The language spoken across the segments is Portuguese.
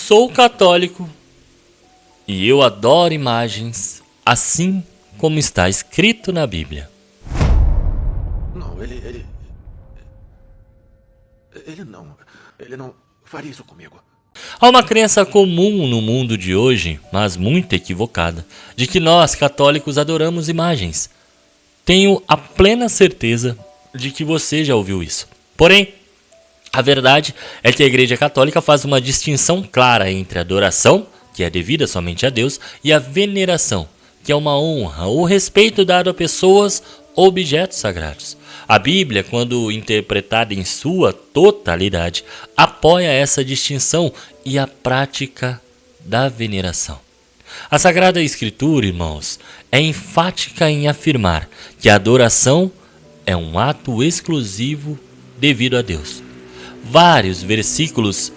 Sou católico e eu adoro imagens, assim como está escrito na Bíblia. Não, ele não faria isso comigo. Há uma crença comum no mundo de hoje, mas muito equivocada, de que nós, católicos, adoramos imagens. Tenho a plena certeza de que você já ouviu isso. Porém, a verdade é que a Igreja Católica faz uma distinção clara entre a adoração, que é devida somente a Deus, e a veneração, que é uma honra ou respeito dado a pessoas ou objetos sagrados. A Bíblia, quando interpretada em sua totalidade, apoia essa distinção e a prática da veneração. A Sagrada Escritura, irmãos, é enfática em afirmar que a adoração é um ato exclusivo devido a Deus. Vários versículos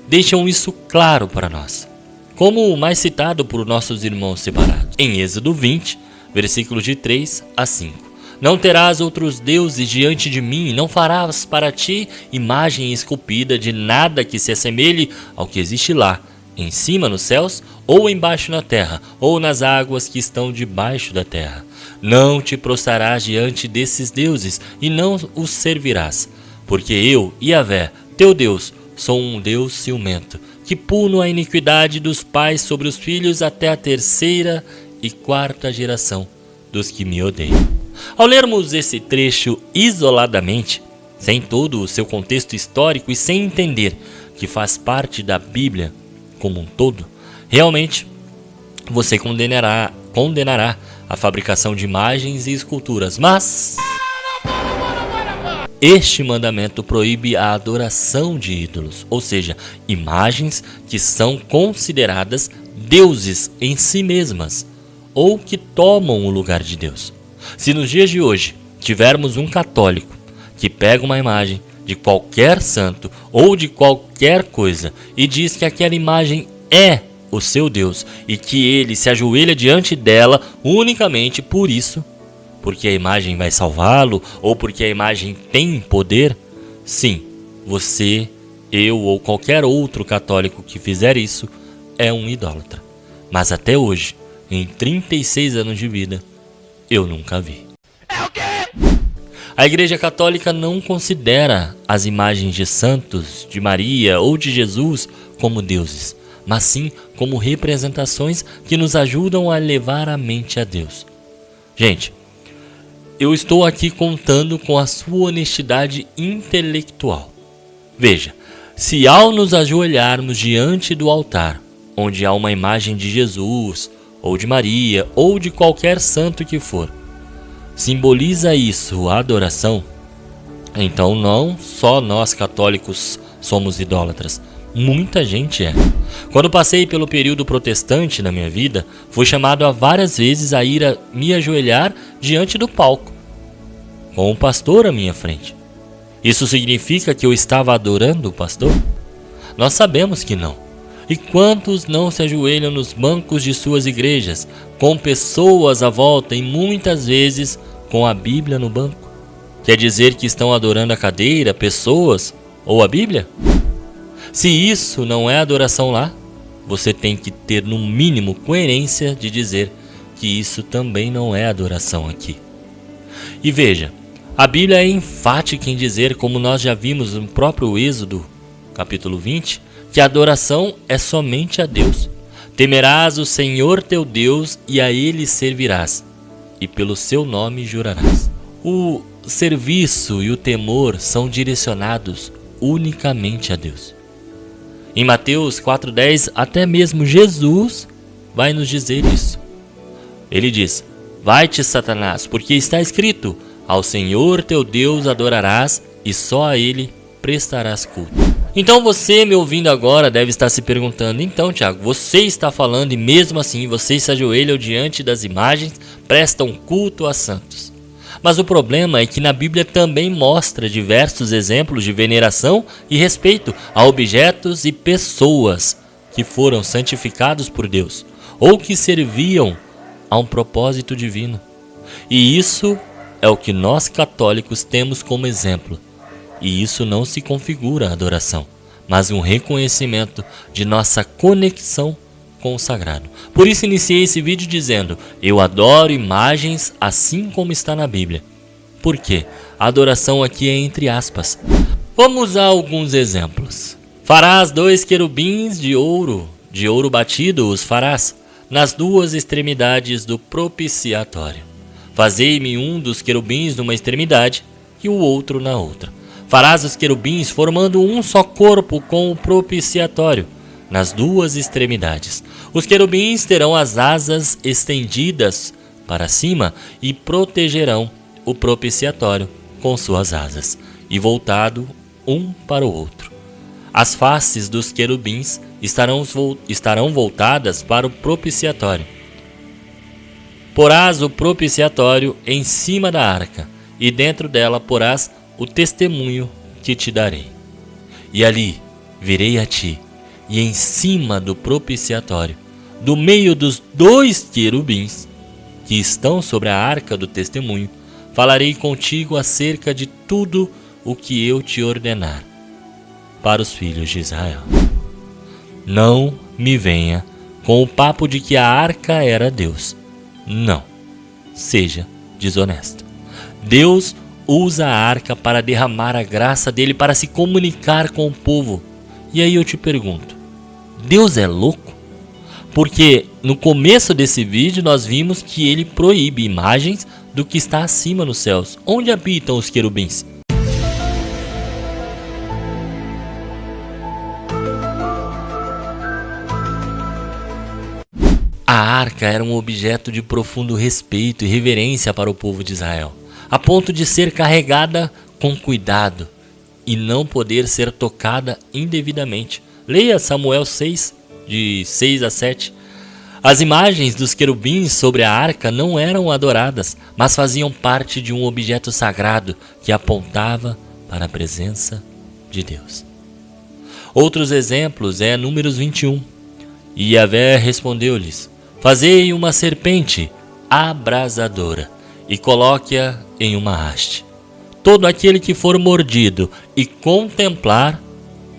deixam isso claro para nós, como o mais citado por nossos irmãos separados. Em Êxodo 20, versículos de 3 a 5. Não terás outros deuses diante de mim, não farás para ti imagem esculpida de nada que se assemelhe ao que existe lá, em cima nos céus, ou embaixo na terra, ou nas águas que estão debaixo da terra. Não te prostrarás diante desses deuses, e não os servirás, porque eu, Yahvé, teu Deus, sou um Deus ciumento, que puno a iniquidade dos pais sobre os filhos até a 3ª e 4ª geração dos que me odeiam. Ao lermos esse trecho isoladamente, sem todo o seu contexto histórico e sem entender que faz parte da Bíblia como um todo, realmente você condenará a fabricação de imagens e esculturas. Mas este mandamento proíbe a adoração de ídolos, ou seja, imagens que são consideradas deuses em si mesmas, ou que tomam o lugar de Deus. Se nos dias de hoje tivermos um católico que pega uma imagem de qualquer santo ou de qualquer coisa e diz que aquela imagem é o seu Deus e que ele se ajoelha diante dela unicamente por isso, porque a imagem vai salvá-lo ou porque a imagem tem poder, sim, você, eu ou qualquer outro católico que fizer isso é um idólatra. Mas até hoje, em 36 anos de vida, eu nunca vi. É o quê? A Igreja Católica não considera as imagens de santos, de Maria ou de Jesus como deuses, mas sim como representações que nos ajudam a levar a mente a Deus. Gente, eu estou aqui contando com a sua honestidade intelectual. Veja, se ao nos ajoelharmos diante do altar, onde há uma imagem de Jesus, ou de Maria, ou de qualquer santo que for, simboliza isso a adoração, então não só nós católicos somos idólatras, muita gente é. Quando passei pelo período protestante na minha vida, fui chamado a várias vezes a ir me ajoelhar diante do palco, com o pastor à minha frente. Isso significa que eu estava adorando o pastor? Nós sabemos que não. E quantos não se ajoelham nos bancos de suas igrejas, com pessoas à volta e muitas vezes com a Bíblia no banco? Quer dizer que estão adorando a cadeira, pessoas ou a Bíblia? Se isso não é adoração lá, você tem que ter no mínimo coerência de dizer que isso também não é adoração aqui. E veja, a Bíblia é enfática em dizer, como nós já vimos no próprio Êxodo, capítulo 20, que a adoração é somente a Deus. Temerás o Senhor teu Deus e a Ele servirás, e pelo seu nome jurarás. O serviço e o temor são direcionados unicamente a Deus. Em Mateus 4,10, até mesmo Jesus vai nos dizer isso. Ele diz: vai-te, Satanás, porque está escrito, ao Senhor teu Deus adorarás e só a Ele prestarás culto. Então você me ouvindo agora deve estar se perguntando: então, Tiago, você está falando e mesmo assim vocês se ajoelham diante das imagens, prestam culto a santos. Mas o problema é que na Bíblia também mostra diversos exemplos de veneração e respeito a objetos e pessoas que foram santificados por Deus ou que serviam a um propósito divino. E isso é o que nós católicos temos como exemplo. E isso não se configura a adoração, mas um reconhecimento de nossa conexão com o sagrado. Por isso iniciei esse vídeo dizendo: eu adoro imagens assim como está na Bíblia. Por quê? A adoração aqui é entre aspas. Vamos a alguns exemplos. Farás 2 querubins de ouro batido os farás nas 2 extremidades do propiciatório. Fazei-me um dos querubins numa extremidade e o outro na outra. Farás os querubins formando um só corpo com o propiciatório nas 2 extremidades. Os querubins terão as asas estendidas para cima e protegerão o propiciatório com suas asas, e voltado um para o outro. As faces dos querubins estarão voltadas para o propiciatório. Porás o propiciatório em cima da arca, e dentro dela porás o testemunho que te darei. E ali virei a ti, e em cima do propiciatório, do meio dos 2 querubins que estão sobre a arca do testemunho, falarei contigo acerca de tudo o que eu te ordenar para os filhos de Israel. Não me venha com o papo de que a arca era Deus. Não, seja desonesto. Deus usa a arca para derramar a graça dele, para se comunicar com o povo. E aí eu te pergunto, Deus é louco? Porque no começo desse vídeo nós vimos que ele proíbe imagens do que está acima nos céus, onde habitam os querubins. A arca era um objeto de profundo respeito e reverência para o povo de Israel, a ponto de ser carregada com cuidado e não poder ser tocada indevidamente. Leia Samuel 6, de 6 a 7. As imagens dos querubins sobre a arca não eram adoradas, mas faziam parte de um objeto sagrado que apontava para a presença de Deus. Outros exemplos é Números 21. E Yahvé respondeu-lhes: fazei uma serpente abrasadora e coloque-a em uma haste. Todo aquele que for mordido e contemplar,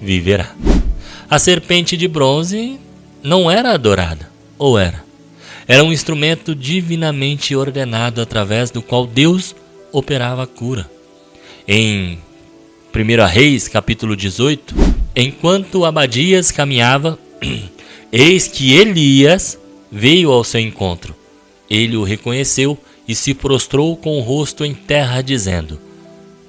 viverá. A serpente de bronze não era adorada, ou era? Era um instrumento divinamente ordenado através do qual Deus operava a cura. Em 1 Reis, capítulo 18, enquanto Abadias caminhava, eis que Elias veio ao seu encontro. Ele o reconheceu e se prostrou com o rosto em terra, dizendo: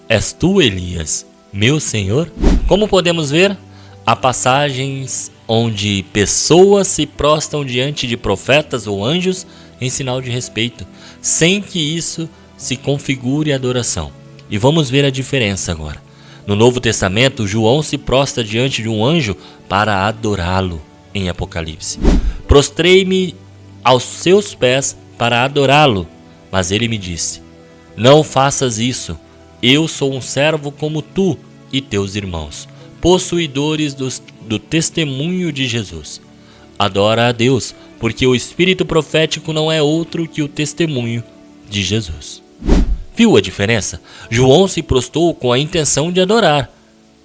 és tu, Elias, meu senhor? Como podemos ver, há passagens onde pessoas se prostram diante de profetas ou anjos em sinal de respeito, sem que isso se configure adoração. E vamos ver a diferença agora. No Novo Testamento, João se prostra diante de um anjo para adorá-lo em Apocalipse. Prostrei-me aos seus pés para adorá-lo, mas ele me disse: não faças isso, eu sou um servo como tu e teus irmãos, possuidores do testemunho de Jesus. Adora a Deus, porque o espírito profético não é outro que o testemunho de Jesus. Viu a diferença? João se prostrou com a intenção de adorar.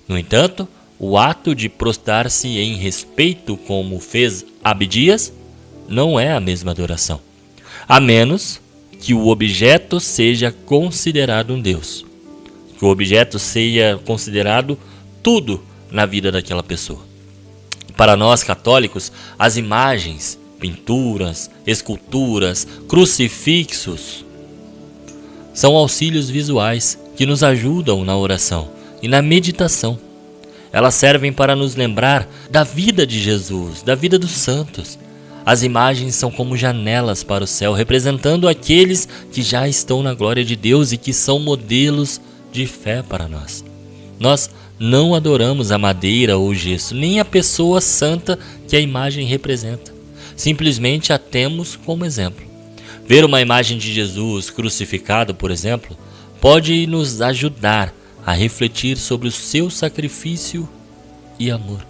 No entanto, o ato de prostrar-se em respeito, como fez Abdias, não é a mesma adoração, a menos que o objeto seja considerado um Deus, que o objeto seja considerado tudo na vida daquela pessoa. Para nós católicos, as imagens, pinturas, esculturas, crucifixos são auxílios visuais que nos ajudam na oração e na meditação. Elas servem para nos lembrar da vida de Jesus, da vida dos santos. As imagens são como janelas para o céu, representando aqueles que já estão na glória de Deus e que são modelos de fé para nós. Nós não adoramos a madeira ou o gesso, nem a pessoa santa que a imagem representa. Simplesmente a temos como exemplo. Ver uma imagem de Jesus crucificado, por exemplo, pode nos ajudar a refletir sobre o seu sacrifício e amor.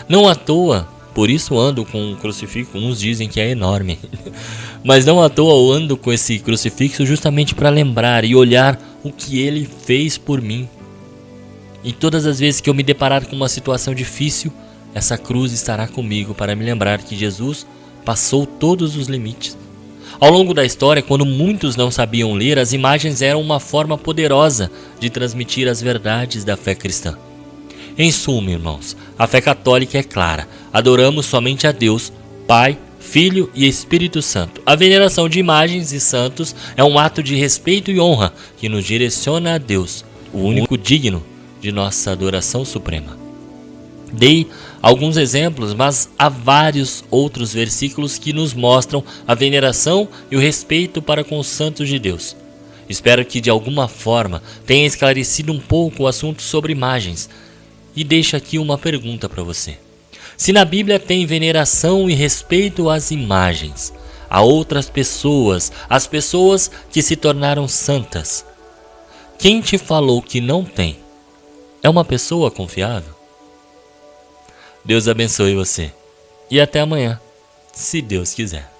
Não à toa, por isso ando com um crucifixo, uns dizem que é enorme, mas não à toa eu ando com esse crucifixo justamente para lembrar e olhar o que ele fez por mim. E todas as vezes que eu me deparar com uma situação difícil, essa cruz estará comigo para me lembrar que Jesus passou todos os limites. Ao longo da história, quando muitos não sabiam ler, as imagens eram uma forma poderosa de transmitir as verdades da fé cristã. Em suma, irmãos, a fé católica é clara. Adoramos somente a Deus, Pai, Filho e Espírito Santo. A veneração de imagens e santos é um ato de respeito e honra que nos direciona a Deus, o único digno de nossa adoração suprema. Dei alguns exemplos, mas há vários outros versículos que nos mostram a veneração e o respeito para com os santos de Deus. Espero que de alguma forma tenha esclarecido um pouco o assunto sobre imagens. E deixo aqui uma pergunta para você. Se na Bíblia tem veneração e respeito às imagens, a outras pessoas, as pessoas que se tornaram santas, quem te falou que não tem? É uma pessoa confiável? Deus abençoe você. E até amanhã, se Deus quiser.